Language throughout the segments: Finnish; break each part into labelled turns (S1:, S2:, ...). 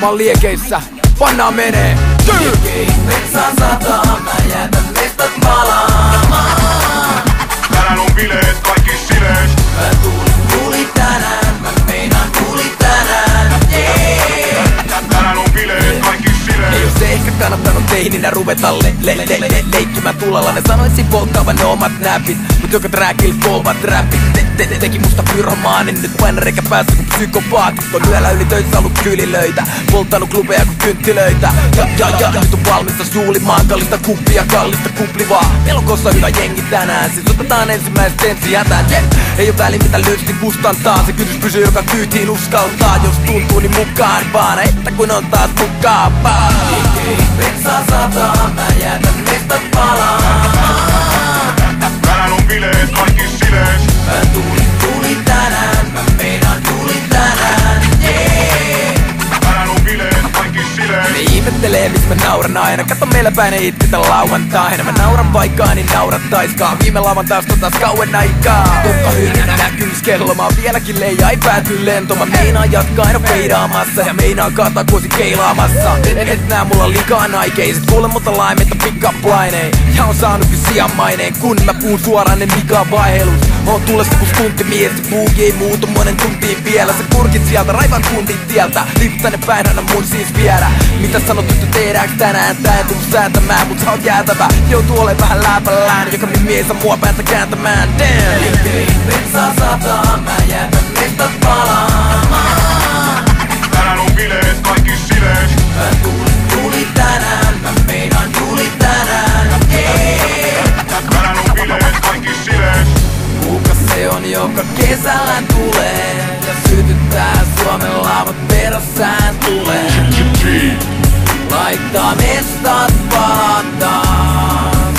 S1: Mä oon liekeissä, pannaan menee.
S2: Metsään sataa, mä jätän mestat palaamaan.
S3: Tänään on bileet, kaikki silees.
S2: Mä tuli tänään, mä meinaan tuli tänään.
S3: Tänään on bileet, kaikki silees.
S1: Ei oo se ehkä kannattanut teininä ruveta leikkimään tulalla. Ne sanoitsin polttaavan ne omat näpit, mut joka trackilla kovat räpit. Teki musta pyromaanin, nyt painareikä päässä kun psykopaatti. On yöllä yli töissä ollut kylilöitä, polttanut klubeja kuin kynttilöitä. Ja nyt on valmista juulimaan, kallista kuppia, kallista kuplivaa. Melokossa hyvä jengi tänään, siis otetaan ensimmäiset ensi hätään. Ei oo väli mitä löysti kustantaa, se kynnys pysyy joka kyytiin uskaltaa. Jos tuntuu niin mukaan vaan, että kun on taas mukavaa.
S2: Metsään sataa, mä jätän mestat palaamaan.
S3: Tänään on bileet, kaikki silees.
S2: Mä tuli tänään, mä meinaan tuli tänään.
S3: Tänään on bileet, kaikki silees.
S1: Ne ihmettelee mis mä nauran aina, kato meillä päin ei itketä lauantaina. Mä nauran vaikka niin naurattaiskaan, viime lauantaista taas kauan aikaa. Tukka hyrjänä näkymiskello, mä oon vieläkin leija, ei pääty lento. Mä meinaan jatkaa aina peidaamassa ja meinaan kaataa kuosi keilaamassa. Et nää mulla liikaa naikeiset, kuule mutta laimetta pick-up-laineen. Ja on saanutkin sijan maineen, kun mä puhun suoraan en mikaan vaihelus. Oon tullessa kun stunttimies, se buugi ei muutu monen tuntiin vielä. Se kurkit sieltä, raivan kundit tieltä, liiput tänne päin, anna mun siis viedä. Mitä sanot, että tehdäänkö tänään, tää ei tuu säätämään, mut sä oot jäätävä. Joutuu ole vähän läpällään, joka mies on mua päätä kääntämään. Damn!
S2: Metsään sataa, mä jätän mestat palaamaan.
S3: Tänään on bileet, kaikki silees.
S2: Mä tuli tänään, mä meinaan tuli tänään.
S3: Tänään on bileet, kaikki silees.
S2: Kuka se on, joka kesällä tulee ja sytyttää Suomen laavat perässään tulee. Laittaa mestat palataan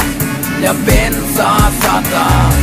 S2: ja bensaa sataa.